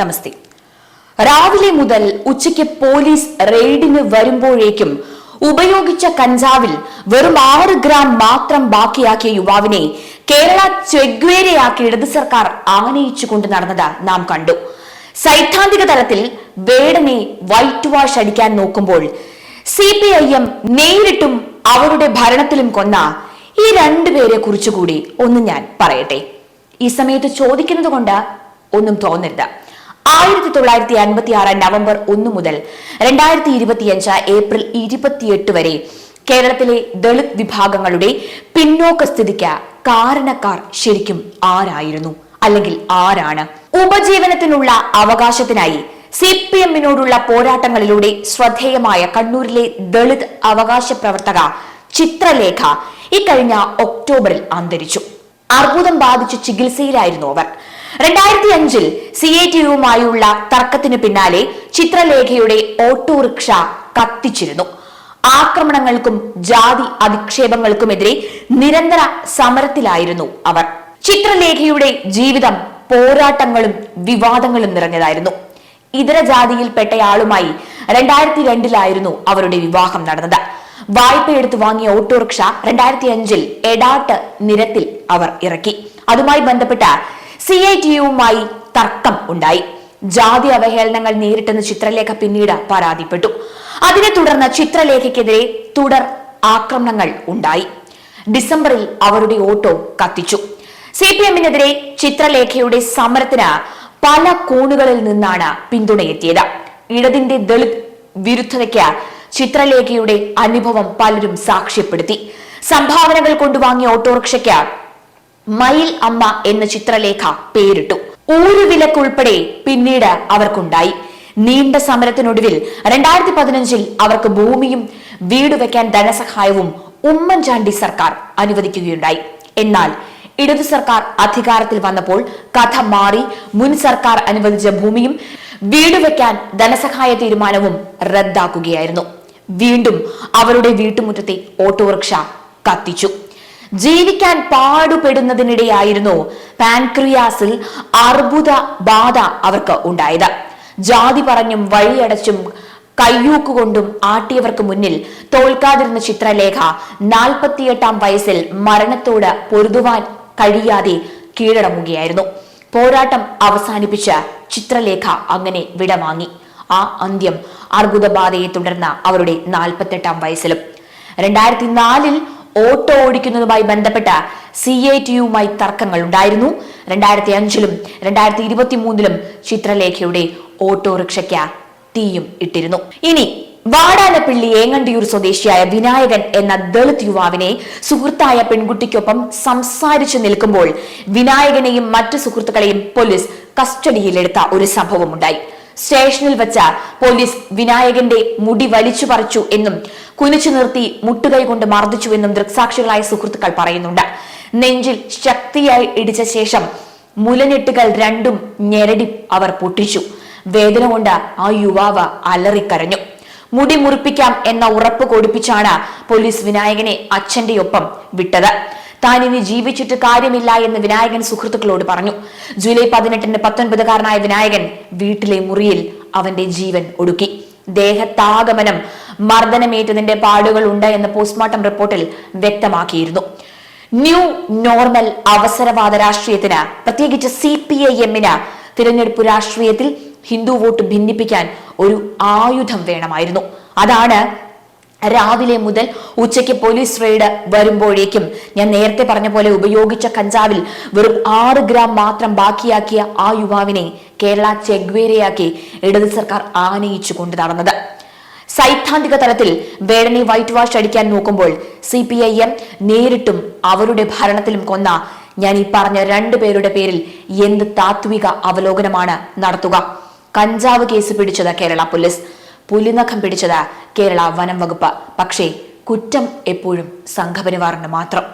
നമസ്തേ. രാവിലെ മുതൽ ഉച്ചയ്ക്ക് പോലീസ് റെയ്ഡിന് വരുമ്പോഴേക്കും ഉപയോഗിച്ച കഞ്ചാവിൽ വെറും 6 ഗ്രാം മാത്രം ബാക്കിയാക്കിയ യുവാവിനെ കേരള ചെഗ്വേരയാക്കി ഇടത് സർക്കാർ ആനയിച്ചുകൊണ്ട് നടന്നത് നാം കണ്ടു. സൈദ്ധാന്തിക തലത്തിൽ വേടനെ വൈറ്റ് വാഷ് അടിക്കാൻ നോക്കുമ്പോൾ CPIM നേരിട്ടും അവരുടെ ഭരണത്തിലും കൊന്ന ഈ 2 പേരെ കുറിച്ചുകൂടി ഒന്ന് ഞാൻ പറയട്ടെ. ഈ സമയത്ത് ചോദിക്കുന്നത് കൊണ്ട് ഒന്നും തോന്നരുത്. 1956 നവംബർ 1 മുതൽ 2025 ഏപ്രിൽ 28 വരെ കേരളത്തിലെ ദളിത് വിഭാഗങ്ങളുടെ പിന്നോക്ക സ്ഥിതിക്ക് കാരണക്കാർ ശരിക്കും ആരായിരുന്നു, അല്ലെങ്കിൽ ആരാണ്? ഉപജീവനത്തിനുള്ള അവകാശത്തിനായി CPM-നോടുള്ള പോരാട്ടങ്ങളിലൂടെ ശ്രദ്ധേയമായ കണ്ണൂരിലെ ദളിത് അവകാശ പ്രവർത്തക ചിത്രലേഖ ഇക്കഴിഞ്ഞ ഒക്ടോബറിൽ അന്തരിച്ചു. അർബുദം ബാധിച്ച് ചികിത്സയിലായിരുന്നു അവർ. 2005 CATU-വുമായുള്ള തർക്കത്തിന് പിന്നാലെ ചിത്രലേഖയുടെ ഓട്ടോറിക്ഷ കത്തിച്ചിരുന്നു. ആക്രമണങ്ങൾക്കും ജാതി അധിക്ഷേപങ്ങൾക്കുമെതിരെ നിരന്തര സമരത്തിലായിരുന്നു അവർ. ചിത്രലേഖയുടെ ജീവിതം പോരാട്ടങ്ങളും വിവാദങ്ങളും നിറഞ്ഞതായിരുന്നു. ഇതര ജാതിയിൽപ്പെട്ടയാളുമായി 2002 അവരുടെ വിവാഹം നടന്നത്. വായ്പയെടുത്ത് വാങ്ങിയ ഓട്ടോറിക്ഷ 2005 എടാട്ട് നിരത്തിൽ അവർ ഇറക്കി. അതുമായി ബന്ധപ്പെട്ട CATU-വുമായി തർക്കം ഉണ്ടായി. ജാതി അവഹേളനങ്ങൾ നേരിട്ടെന്ന് ചിത്രലേഖ പിന്നീട് പരാതിപ്പെട്ടു. അതിനെ തുടർന്ന് ചിത്രലേഖയ്ക്കെതിരെ തുടർ ആക്രമണങ്ങൾ ഉണ്ടായി. ഡിസംബറിൽ അവരുടെ ഓട്ടോ കത്തിച്ചു. CPM-നെതിരെ ചിത്രലേഖയുടെ സമരത്തിന് പല കോണുകളിൽ നിന്നാണ് പിന്തുണയെത്തിയത്. ഇടതിന്റെ ദളിത് വിരുദ്ധതയ്ക്ക് ചിത്രലേഖയുടെ അനുഭവം പലരും സാക്ഷ്യപ്പെടുത്തി. സംഭാവനകൾ കൊണ്ടുവാങ്ങിയ ഓട്ടോറിക്ഷയ്ക്ക് മയിൽ അമ്മ എന്ന ചിത്രലേഖ പേരിട്ടു. ഊരുവിലക്കുൾപ്പെടെ പിന്നീട് അവർക്കുണ്ടായി. നീണ്ട സമരത്തിനൊടുവിൽ 2015 അവർക്ക് ഭൂമിയും വീട് വെക്കാൻ ധനസഹായവും ഉമ്മൻചാണ്ടി സർക്കാർ അനുവദിക്കുകയുണ്ടായി. എന്നാൽ ഇടതു സർക്കാർ അധികാരത്തിൽ വന്നപ്പോൾ കഥ മാറി. മുൻ സർക്കാർ അനുവദിച്ച ഭൂമിയും വീട് വെക്കാൻ ധനസഹായ തീരുമാനവും റദ്ദാക്കുകയായിരുന്നു. വീണ്ടും അവരുടെ വീട്ടുമുറ്റത്തെ ഓട്ടോറിക്ഷ കത്തിച്ചു. ജീവിക്കാൻ പാടുപെടുന്നതിനിടെയായിരുന്നു പാൻക്രിയാസിൽ അർബുദ ബാധ അവർക്ക് ഉണ്ടായത്. ജാതി പറഞ്ഞും വഴിയടച്ചും കയ്യൂക്കുകൊണ്ടും ആട്ടിയവർക്ക് മുന്നിൽ തോൽക്കാതിരുന്ന ചിത്രലേഖ 48-ാം വയസ്സിൽ മരണത്തോട് പൊരുതുവാൻ കഴിയാതെ കീഴടങ്ങുകയായിരുന്നു. പോരാട്ടം അവസാനിപ്പിച്ച ചിത്രലേഖ അങ്ങനെ വിടവാങ്ങി. ആ അന്ത്യം അർബുദബാധയെ തുടർന്ന് അവരുടെ 48-ാം വയസ്സിലും. 2004 ഓട്ടോ ഓടിക്കുന്നതുമായി ബന്ധപ്പെട്ട CATU-വുമായി തർക്കങ്ങൾ ഉണ്ടായിരുന്നു. 2005 2023 ചിത്രലേഖയുടെ ഓട്ടോറിക്ഷയ്ക്ക് തീയും ഇട്ടിരുന്നു. ഇനി വാടാനപ്പള്ളി ഏങ്ങണ്ടിയൂർ സ്വദേശിയായ വിനായകൻ എന്ന ദളിത് യുവാവിനെ സുഹൃത്തായ പെൺകുട്ടിക്കൊപ്പം സംസാരിച്ചു നിൽക്കുമ്പോൾ വിനായകനെയും മറ്റു സുഹൃത്തുക്കളെയും പോലീസ് കസ്റ്റഡിയിലെടുത്ത ഒരു സംഭവമുണ്ടായി. സ്റ്റേഷനിൽ വെച്ച പോലീസ് വിനായകന്റെ മുടി വലിച്ചു പറിച്ചു എന്നും കുനിച്ചു നിർത്തി മുട്ടുകൈ കൊണ്ട് മർദ്ദിച്ചു എന്നും ദൃക്സാക്ഷികളായ സുഹൃത്തുക്കൾ പറയുന്നുണ്ട്. നെഞ്ചിൽ ശക്തിയായി ഇടിച്ച ശേഷം മുലഞ്ഞെട്ടുകൾ രണ്ടും ഞെരടി അവർ പൊട്ടിച്ചു. വേദന കൊണ്ട് ആ യുവാവ് അലറിക്കരഞ്ഞു. മുടി മുറിപ്പിക്കാം എന്ന ഉറപ്പ് കൊടുപ്പിച്ചാണ് പോലീസ് വിനായകനെ അച്ഛന്റെ ഒപ്പം വിട്ടത്. താൻ ഇനി ജീവിച്ചിട്ട് കാര്യമില്ല എന്ന് വിനായകൻ സുഹൃത്തുക്കളോട് പറഞ്ഞു. ജൂലൈ 18 19-കാരനായ വിനായകൻ വീട്ടിലെ മുറിയിൽ അവന്റെ ജീവൻ ഒടുക്കി. ദേഹത്താകമനം മർദ്ദനമേറ്റതിന്റെ പാടുകൾ ഉണ്ട് എന്ന് പോസ്റ്റ്മോർട്ടം റിപ്പോർട്ടിൽ വ്യക്തമാക്കിയിരുന്നു. ന്യൂ നോർമൽ അവസരവാദ രാഷ്ട്രീയത്തിന്, പ്രത്യേകിച്ച് CPIM-ന് തിരഞ്ഞെടുപ്പ് രാഷ്ട്രീയത്തിൽ ഹിന്ദു വോട്ട് ഭിന്നിപ്പിക്കാൻ ഒരു ആയുധം വേണമായിരുന്നു. അതാണ് രാവിലെ മുതൽ ഉച്ചയ്ക്ക് പോലീസ് റെയ്ഡ് വരുമ്പോഴേക്കും ഞാൻ നേരത്തെ പറഞ്ഞ പോലെ ഉപയോഗിച്ച കഞ്ചാവിൽ വെറും 6 ഗ്രാം മാത്രം ബാക്കിയാക്കിയ ആ യുവാവിനെ കേരള ചെഗ്വേരയാക്കി ഇടത് സർക്കാർ ആനയിച്ചു കൊണ്ട് നടന്നത്. സൈദ്ധാന്തിക തലത്തിൽ വേടനെ വൈറ്റ് വാഷ് അടിക്കാൻ നോക്കുമ്പോൾ CPIM നേരിട്ടും അവരുടെ ഭരണത്തിലും കൊന്ന ഞാൻ ഈ പറഞ്ഞ 2 പേരുടെ പേരിൽ എന്ത് താത്വിക അവലോകനമാണ് നടത്തുക? കഞ്ചാവ് കേസ് പിടിച്ചത് കേരള പോലീസ്, പുലിനഖം പിടിച്ചത് കേരള വനം വകുപ്പ്. പക്ഷേ കുറ്റം എപ്പോഴും സംഘപരിവാറിന് മാത്രം.